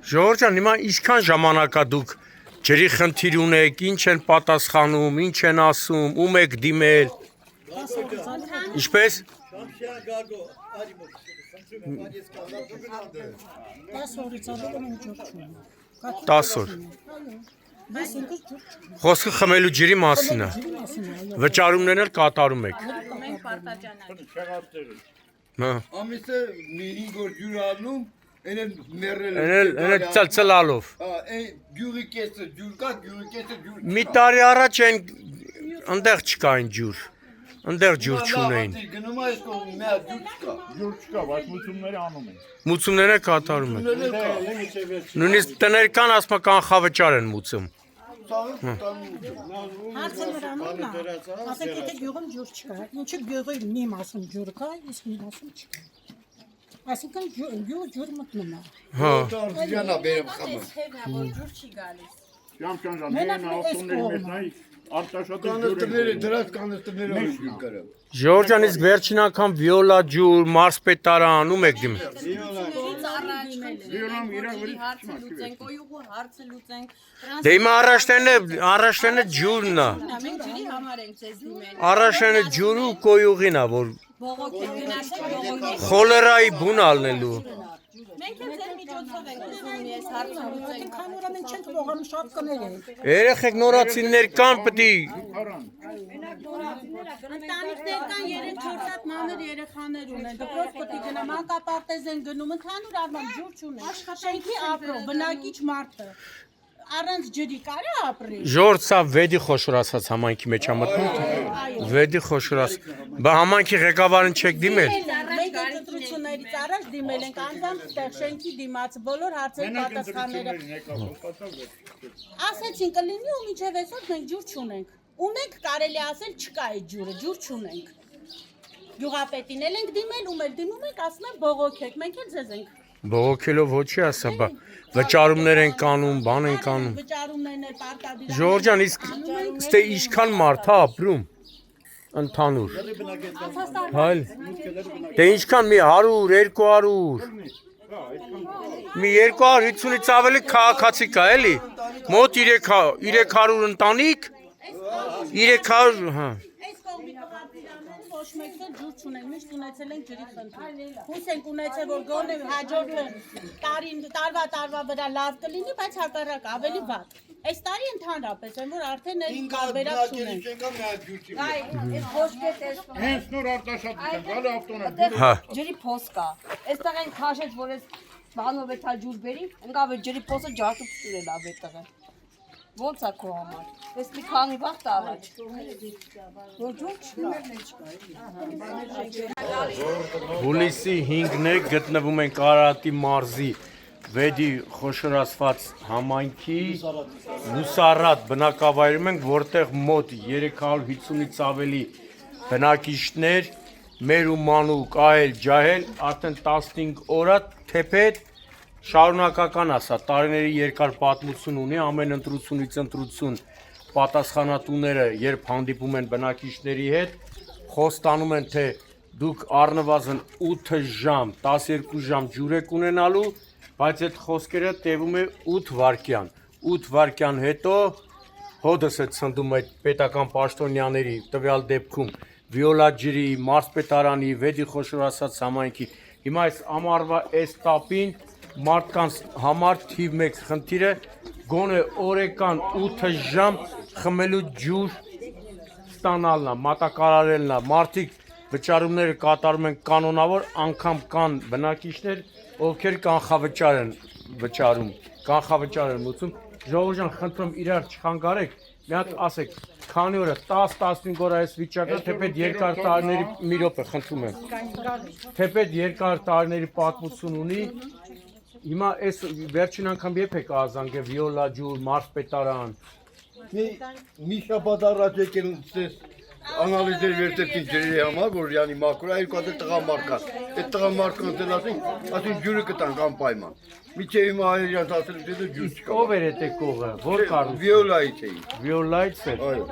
Ժողովուրդ ջան, հիմա ինչքան ժամանակ է դուք ջրի խնդիր ունեք, ինչ են պատասխանում, ինչ են ասում, ում եք դիմել։ Ինչպես։ 10 օր։ Խոսքը խմելու ջրի մասին է։ Վճարումներն էլ կատարում եք։ Ամիսը 5 օր ջուր անում, Էլ ծլծլալով։ Ջուրի կեսը ջուր կա, ջուրի կեսը ջուր։ Մի տարի առաջ այն այնտեղ չկային ջուր։ Այնտեղ ջուր չունեին։ Գնում այս կողմ մի հատ ջուր չկա։ Ջուր չկա, բայց մուծումները անում են։ Մուծումները կատարում են։ Նույնիսկ տներ կան, ասում են կանխավճար են մուծում։ Հարցը նրանում է, ասեք եթե գյուղում ջուր չկա, ինչը գյուղի մի մասում ջուր կա, իսկ մի մասում չկա։ Այսինքն ջուր մտնում է։ Հա։ Ջանա բերեմ խմը։ որ ջուր չի գալիս։ Ժամ, նեն ավտոների մեջ նայ արտաշատը Կանստները դրած կանստները ջուր կարամ։ Ժողովուրդ ջան, իսկ վերջին անգամ վիոլա ջուր, մարսպետարան, ում եք դիմել։ Վիոլան իրար վրի Հարցը լուծենք, օյուղու հարցը լուծենք։ Դե հիմա առաջներն է ջուրն է։ Մենք ջրի համար ենք ձեզ դիմել։ Առաջներն է ջուրը ու կոյուղին է, որ Բողոքի գնացեք, բողոքի։ խոլերայի բուն ալնելու։ Մենք էլ ձեր միջոցով ենք ուզում ես հարցը լուծենք։ Այնքան որ մենք չենք ողանում շատ կներ են։ Երեխեք նորացիներ կան, պետք Ընտանիքներ կան 3-4 հատ մանր երեխաներ ունեն։ Դպրոց պետք է գնա, մանկապարտեզ են գնում, ընդհանուր առմամբ ջուր չունեն։ Շենքի ապրող, բնակիչ մարդը առանց ջրի կարա ապրի։ Ժողովուրդ սա վեդի խոշորացած համայնքի մեջ է մտնում։ Վեդի խոշորած։ Բա համայնքի ղեկավարին չեք դիմել։ Մենք ընտրություններից առաջ դիմել ենք անձամբ տեղ շենքի դիմաց բոլոր հարցերի պատասխանները։ Ասեցին կլինի ու մինչև այսօր մենք ջուր չունենք։ Ունենք կարելի ասել չկա այդ ջուրը, ջուր չունենք։ Գյուղապետին էլ ենք դիմել, ում էլ դիմում ենք, ասում են բողոքեք, մենք էլ ձեզ ենք։ Բողոքելով ոչի ասա, բա վճարումներ են կանում, բան են կանում։ Վճարումներն էլ պարտադիր։ Ժողովուրդ ջան, իսկ ստե ինչքան մարդ է ապրում ընդհանուր։ Հայ։ Դե ինչքան մի 100, 200։ Մի 250-ից ավելի քաղաքացի կա, էլի։ Մոտ 300 ընտանիք։ 300, հա։ Այս կողմի կողապիրանեն ոչ մեկն ջուր չունեն, միշտ ունեցել ենք ջրի խնդիր։ Հույս ենք ունեցել, որ գոնե հաջորդ տարվա վրա լավ կլինի, բայց հակառակ ավելի վատ։ Այս տարի ընդհանրապես են, որ արդեն այս տարբերակ չունենք։ Այս ոսկե տեսնում հենց նոր արտաշատ են, գալի ավտոներ։ Հա։ ջրի փոս կա։ Այստեղ են քաշեց, որ այս բանով է թա ջուր բերի, ընկավ է ջրի փոսը ջարդու փսուրել ավ այդտեղ։ Ոնց է քո համար։ Ես մի քանի վաղ տարած։ Որ ջուր չկա։ Հուլիսի 5-ն է գտնվում ենք Արարատի մարզի վեդի խոշորացված համայնքի Լուսարատ բնակավայրում ենք, որտեղ մոտ 350-ից ավելի բնակիչներ մեր ու մանուկ այլ ջահել արդեն 15 օր թեպետ շարունակական ասա, տարիների երկար պատմություն ունի, ամեն ընտրությունից ընտրություն պատասխանատուները, երբ հանդիպում են բնակիչների հետ, խոստանում են, թե դուք առնվազն 8 ժամ, 12 ժամ ջուր եք ունենալու, բայց այդ խոսքերը տևում է 8 վայրկյան։ 8 վայրկյան հետո հոդս է ցնդում այդ պետական պաշտոնյաների, տվյալ դեպքում վիոլա ջրի, մարզպետարանի, վեդի խոշորացած համայնքի։ Հիմա այս ամառվա այս տապին մարդկանց համար թիվ 1 խնդիրը գոնե օրեկան 8 ժամ խմելու ջուր ստանալն է, մատակարարելն է։ Մարդիկ վճարումները կատարում են կանոնավոր, անգամ կան բնակիչներ, ովքեր կանխավճար են վճարում, կանխավճար են մուծում։ Ժողովուրդ ջան, խնդրում իրար չխանգարեք, մի հատ ասեք, քանի օրը 10-15 օր այս վիճակը, թեպետ երկար տարիների մի րոպե խնդրում եմ։ Թեպետ երկար տարիների պատմություն ունի։ Հիմա այս վերջին անգամ երբ եք ազանգել վիոլա ջուր, մարզպետարան։ Մի շաբաթ առաջ եկել անալիզեր վերցեցին ջրի համար, որ յանի մակրո երկու հատ տղամարդ կա։ Այդ տղամարդկանց էլ ասին ջուրը կտանք անպայման։ Միջև հիմա հայերյանց ասել դե ջուր չկա։ Ով էր այդ կողը, որ կառույց։ Վիոլայից էի։ Վիոլայից է։ Այո։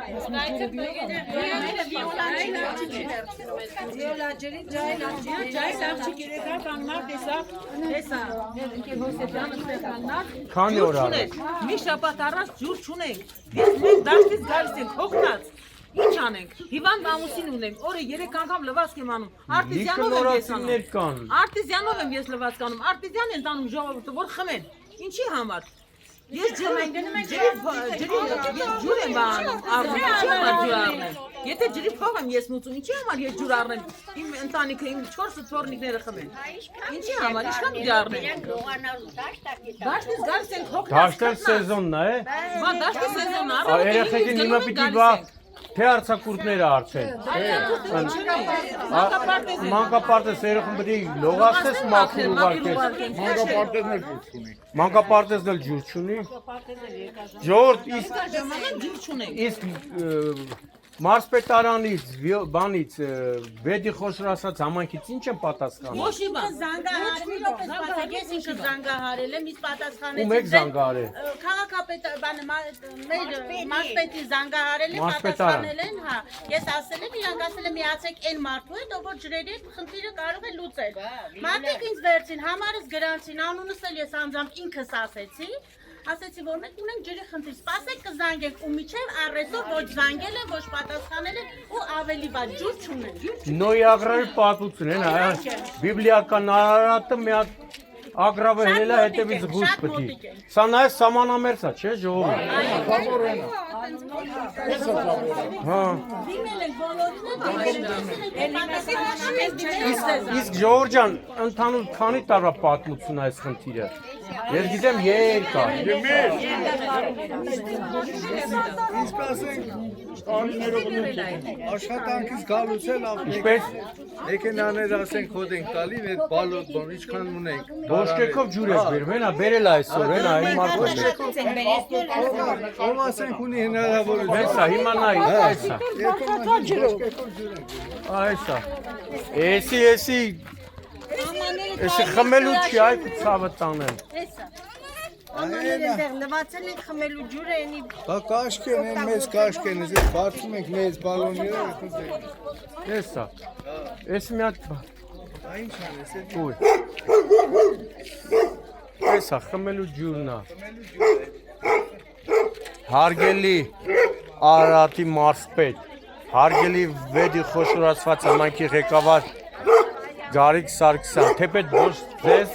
Քանի օր առաջ։ Մի շաբաթ առաջ ջուր չունենք։ Ես մենք դաշտից գալիս ենք հոգնած։ Ինչ անենք։ Հիվանդ ամուսին ունեմ։ Օրը 3 անգամ լվացք եմ անում։ Արտիզյանով եմ ես անում։ կան։ Արտիզյանով եմ ես լվացք անում։ Արտիզյան են տանում ժողովուրդը, որ խմեն։ Ինչի համար։ Ես ջուր եմ անում, առնում, ինչի համար ջուր առնեմ։ Եթե ջրի փող եմ ես մուծում, ինչի համար ես ջուր առնեմ։ Իմ ընտանիքը, իմ 4 թորնիկները խմեն։ Ինչի համար, ինչքան ջուր առնեմ։ Դաշտից գալիս ենք հոգնած։ Դաշտը սեզոնն է։ Բա դաշտի սեզոնն է։ Երեխեքին հիմա պիտի բա թե արցակուրտները արցեն։ Մանկապարտեզ երեխան պիտի լողացես մաքուր ուղարկես։ Մանկապարտեզն էլ ջուր չունի։ Ժողովուրդ իսկ Մարսպետարանից, բանից, վեդի խոշոր ասած համայնքից ինչ են պատասխանում։ Ոչի բան, զանգահարել ես ինքը զանգահարել եմ, իսկ պատասխանեցի։ Ում եք զանգահարել։ Քաղաքապետարանը մեր մարսպետի զանգահարել են, պատասխանել են, հա։ Ես ասել եմ, իրանք ասել եմ միացեք այն մարդու հետ, ով որ ջրերի խնդիրը կարող է լուծել։ Մարդիկ ինձ վերցին, համարս գրանցին, անունս էլ ես անձամբ ինքս ասեցի։ Ասեցի, որ մենք ունենք ջրի խնդիր, սպասեք կզանգենք ու միջև առեսօր ոչ զանգել են, ոչ պատասխանել են ու ավելի բան ջուր չունեն։ Նոյագրարի պատմություն են, բիբլիական արարատը մի հատ ագրավը հելելա հետևից գուշ պտի։ Սա նաև սամանամերձա, չէ ժողովուրդ։ Հա։ Իսկ ժողովուրդ ջան, ընդհանուր քանի տարվա պատմություն այս խնդիրը։ Ես գիտեմ երկար։ Իսկ ասենք աշխատանքից գալուց էլ Ինչպես մեքենաներ ասենք հոդ ենք տալի, այդ բալոտ բան ինչքան ունենք։ Ոչկեքով ջուր ես բերում, հենա բերել այսօր, հենա այն մարդը։ Ով ասենք ունի հնարավորություն։ Հեսա, հիմա նայ, այսա։ Այսա։ Էսի խմելու չի այ ցավը տանեմ։ Լվացել ենք խմելու ջուրը էնի Բա կաշկեն են, մեզ կաշկեն, ես բարձում ենք մեզ բալոնները։ Էսա։ Էս մի հատ Ինչ անես, ուր։ Էսա խմելու ջուրն է։ Հարգելի Արարատի մարզպետ, հարգելի վեդի խոշորացված համայնքի ղեկավար Գարիկ Սարգսյան, թեպետ ոչ ձեզ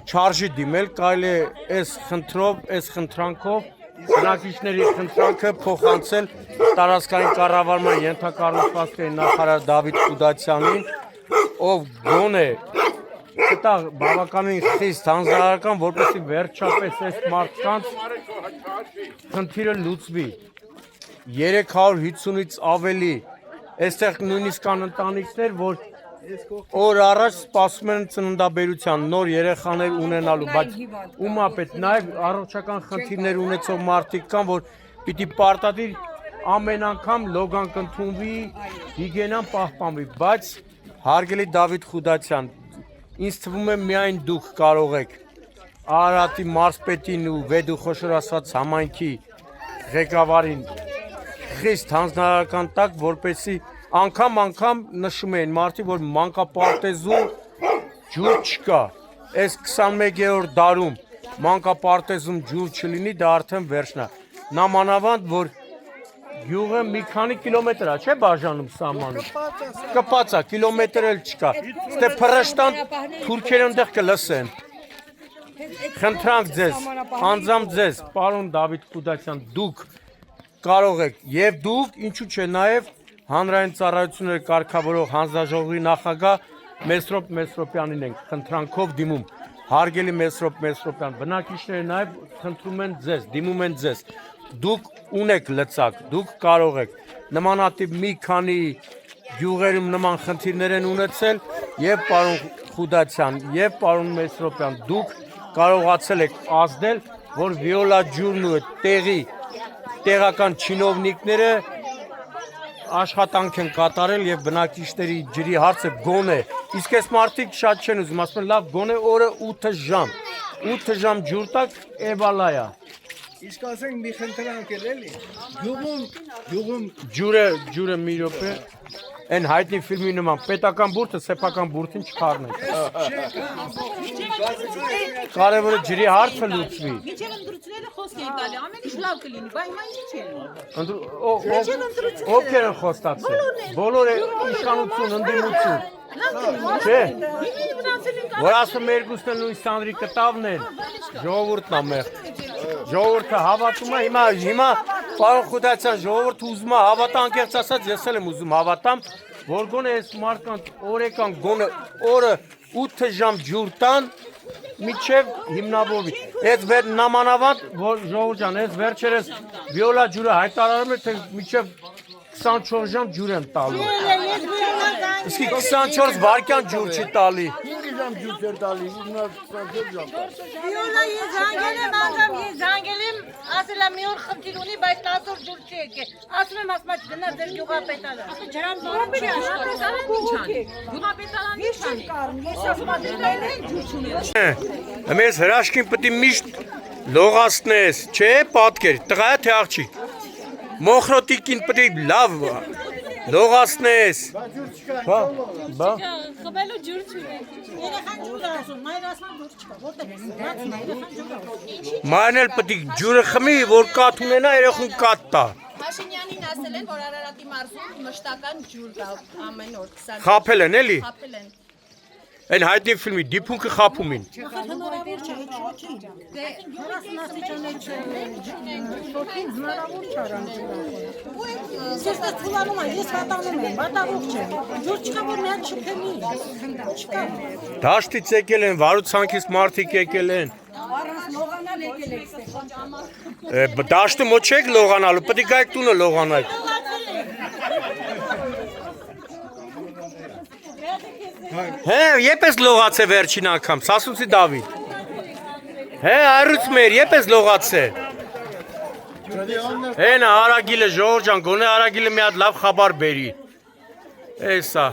չարժի դիմել, կարելի է այս խնդրով, այս խնդրանքով բնակիչների խնդրանքը փոխանցել տարածքային կառավարման ենթակառուցվածքների նախարար Դավիթ Խուդացյանին, ով գոնե կտա բավականին խիստ հանձնարարական, որպեսզի վերջապես այս մարդկանց խնդիրը լուծվի։ 350-ից ավելի, այստեղ նույնիսկ կան ընտանիքներ, որ օր առաջ սպասում են ծննդաբերության նոր երեխաներ ունենալու, բայց ումա պետ նաև առողջական խնդիրներ ունեցող մարդիկ կան, որ պիտի պարտադիր ամեն անգամ լոգան կընդունվի, հիգիենան պահպանվի, բայց հարգելի Դավիթ Խուդացյան, ինձ թվում է միայն դուք կարող եք Արարատի մարզպետին ու վեդու խոշորացված համայնքի ղեկավարին խիստ հանձնարարական տակ, որպեսզի անգամ նշում էին մարդի, որ մանկապարտեզում ջուր չկա, այս 21-րդ դարում մանկապարտեզում ջուր չլինի, դա արդեն վերջն է, նամանավանդ, որ գյուղը մի քանի կիլոմետր է, չէ բաժանում սահմանում, կպած է, կիլոմետր էլ չկա, ստե փռշտան թուրքերը ընդեղ կլսեն, խնդրանք ձեզ, անձամբ ձեզ, պարոն Դավիթ Խուդացյան, դուք կարող եք, և դուք, ինչու չէ նաև հանրային ծառայությունները կարգավորող հանձնաժողովի նախագահ Մեսրոպ Մեսրոպյանին ենք խնդրանքով դիմում, հարգելի Մեսրոպ Մեսրոպյան, բնակիչները նաև խնդրում են ձեզ, դիմում են ձեզ, դուք ունեք լծակ, դուք կարող եք նմանատիպ մի քանի գյուղերում նման խնդիրներ են ունեցել և պարոն Խուդացյան և պարոն Մեսրոպյան, դուք կարողացել եք ազդել, որ վիոլա ջուրն ու տեղական չինովնիկները աշխատանք են կատարել և բնակիչների ջրի հարցը գոնե, իսկ այս մարդիկ շատ չեն ուզում, ասում են լավ գոնե օրը 8 ժամ ջուր տակ էվալայա, Իսկ ասենք մի խնդրանք էլի։ Գյուղում ջուրը մի րոպե այն հայտնի ֆիլմի նման պետական բուրդը սեփական բուրդին չխառնեք։ Կարևորը ջրի հարցը լուծվի։ Միջև ընդրությունները խոսք էին տալի, ամեն ինչ լավ կլինի, բայց հիմա ինչ է։ Ովքեր են խոստացել։ Բոլորը իշխանություն, ընդդիմություն։ Չէ։ Որ ասում երկուսն են նույն Սանդրի կտավն են։ Ժողովուրդն է մեղ։ Ժողովուրդը հավատում է հիմա պարոն Խուդացյան ժողովուրդը ուզում է հավատա անկեղծ ասած ես էլ եմ ուզում հավատամ որ գոնե այս մարդկանց օրեկան գոնե օրը 8 ժամ ջուր տան միջև հիմնավորվի այս վեր նամանավանդ որ ժողովուրդ ջան այս վերջերս վիոլա ջուրը հայտարարում է թե միջև 24 ժամ ջուր եմ տալու իսկ 24 վայրկյան ջուր չի տալի 5 ժամ ջուր չեր տալի 24 ժամ Վիոլա ես զանգել եմ անգամ ես զանգել եմ ասել եմ մի օր խնդիր ունի բայց 10 օր ջուր չի եկել ասում եմ ասում գնա ձեր գյուղապետարան ասում ջրան Գյուղապետարանի նշան։ Ես ասում եմ ջուր չունի։ Մեզ հրաշքին պետք է միշտ լողացնես, չէ՞ պատկեր, տղա է թե աղջիկ։ Մոխրոտիկին պետք է լավ լողացնես։ Բա խմելու ջուր չունի Երեխան ջուր ասում, մայր ասում ջուր չկա, որտեղ ես երեխան ջուր Մայրն էլ պետք է ջուրը խմի, որ կաթ ունենա, երեխուն կաթ տա։ Փաշինյանին ասել են, որ Արարատի մարզում մշտական ջուր տա ամեն օր 20 Խափել են էլի։ խափել են։ Այն հայտնի ֆիլմի դիփունքը խափում են։ հնարավոր չէ, չի։ Դե 40 աստիճանի հնարավոր չարան Ես ծուլանում եմ, ես վատանում եմ, վատավող չեմ։ Ջուր չկա որ մի հատ չփեմի։ Չկա։ Դաշտից եկել են, վարուցանքից մարդիկ եկել են։ Առանց լողանալ եկել եք ստեղ։ Դաշտը մոտ չեք լողանալու, պետք է գայք տունը լողանայք։ Հե, եպես լողաց է վերջին անգամ, սասունցի Դավիթ։ Հե, այրուց մեր, եպես լողաց է։ Հենա Արագիլը ժողովուրդ ջան, գոնե Արագիլը մի հատ լավ խաբար բերի։ Էսա։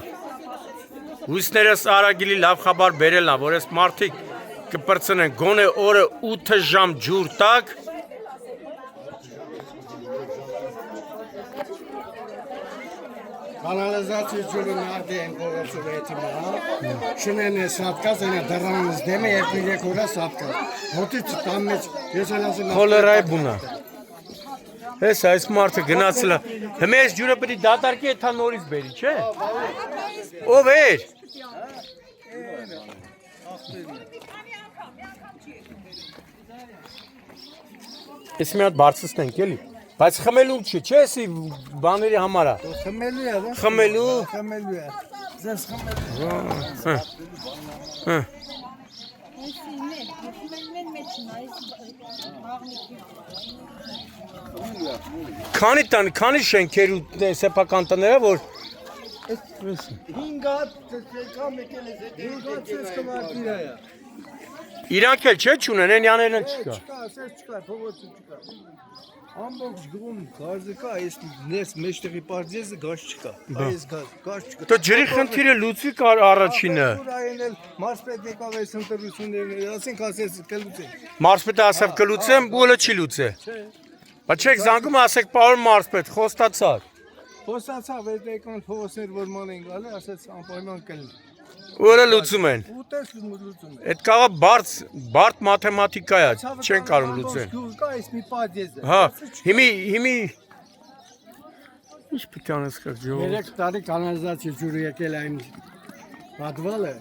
Հույսներս Արագիլի լավ խաբար բերելն է, որ այս մարդիկ կպրծնեն գոնե օրը 8 ժամ ջուր տակ։ Kanalizasyon ջուրը նարդի են կողոցում էթի մահա, շնեն է սատկած, ենա դրանыз դեմ է երկնիգեք որա սատկած, հոտից տան մեջ, ես էլ ասել Հոլերայ բունա։ Ես այս մարդը գնացել է, հիմա այս ջուրը պետք է դատարկի էթա նորից բերի, չէ։ Ով էր։ Ես մի հատ բարձրացնենք էլի, բայց խմելու չի, չէ՞ էսի բաների համար է։ Խմելու է, Խմելու։ խմելու է, ձեզ խմելու։ Քանի շենքեր ու սեփական տները, որ 5 հատ կամ եկել է, 5 հատ ես կվարտիրա է։ իրանք էլ չէ չունեն, են յաներն էլ չկա։ Չկա, ասես չկա, փողոցը չկա։ Ամբողջ գում գազը կա, այս ներս մեջտեղի պարտեզը գազ չկա։ Այս գազ չկա։ Դե ջրի խնդիրը լուծվի առաջինը։ Այն էլ մարսպետ եկավ այս ընտրություններն, ասենք ասես կլուծեն։ Մարսպետը ասավ կլուծեմ, բոլը չի լուծե։ Բայց չեք զանգում ասեք պարոն մարսպետ, խոստացար։ Խոսացավ այդ եկան փողոցներ որ ման են գալի, ասեց անպայման կլինի։ Որը լուծում են։ Ուտես լուծում է։ Այդ կաղա բարդ մաթեմատիկա է, չեն կարող լուծեն։ Կա այս մի պատեզ է։ Հա, հիմի Ինչ պետք է անես կար ժողովուրդ։ 3 տարի կանալիզացիա ջուրը եկել այն պատվալը,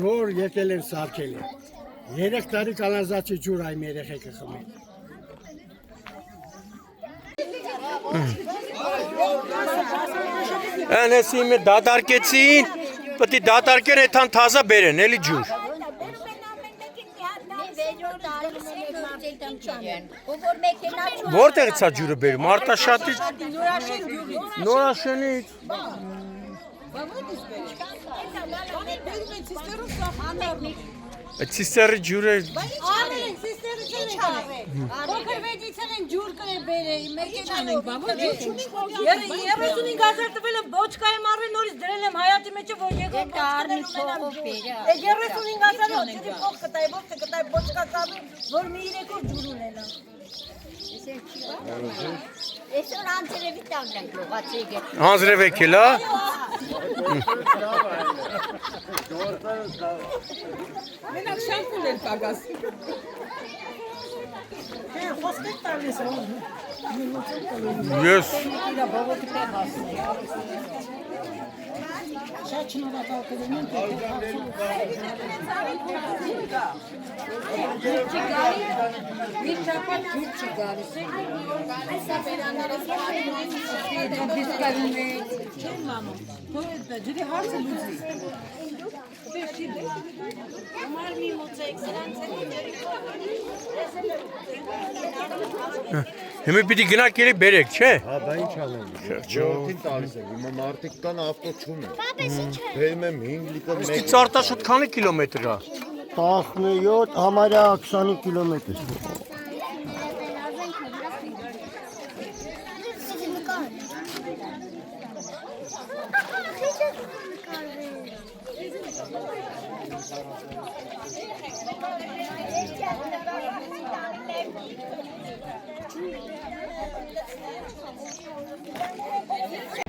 նոր եկել են սարքել են։ 3 տարի կանալիզացիա ջուր այն երեխեքը խմել։ Անեսի մի դատարկեցին, պետք է դատարկեն այդքան թազա բերեն, էլի ջուր։ Որտեղից է ջուրը բերում, Արտաշատից։ Նորաշենից։ Այդ ցիստերի ջուրը Արել են, սիստերը չեն եկել։ Փոքր վեճիցել են ջուր կրել բերել, մեքենանով։ 35 հազար տվել եմ բոչկայի մարրի նորից դրել եմ հայատի մեջը, որ եկող բոչկաներում մենամ ջուր։ 35 հազարով ջուրի փող կտայի, ո՞վ կտայի բոչկա կամի, որ մի 3 օր ջուր ունենա։ Այսօր անձրևի տանք ենք լողացի գետ։ Անձրև եկել, հա։ Մենակ շամպուն էլ պագաս։ Խոսքեր տալիս է։ Ես Շատ շնորհակալ կլինեմ։ Մի շաբաթ ջուր չի գալիս։ Այսա բերանները Դիսկարում է։ Չէ՞ մամա։ Դու ջրի հարցը լուծի։ Համար մի մոծեք, սրանց էլ հիմա պիտի գնաք ելի բերեք, չէ։ Հա, դա ինչ անենք։ Ժողովրդին տալիս են։ Հիմա մարդիկ կան ավտո չունեն։ Բերում եմ 5 լիտր մեկ։ Իսկ Արտաշոտ քանի կիլոմետր է։ 17 համարյա 20 կիլոմետր։ Thank you.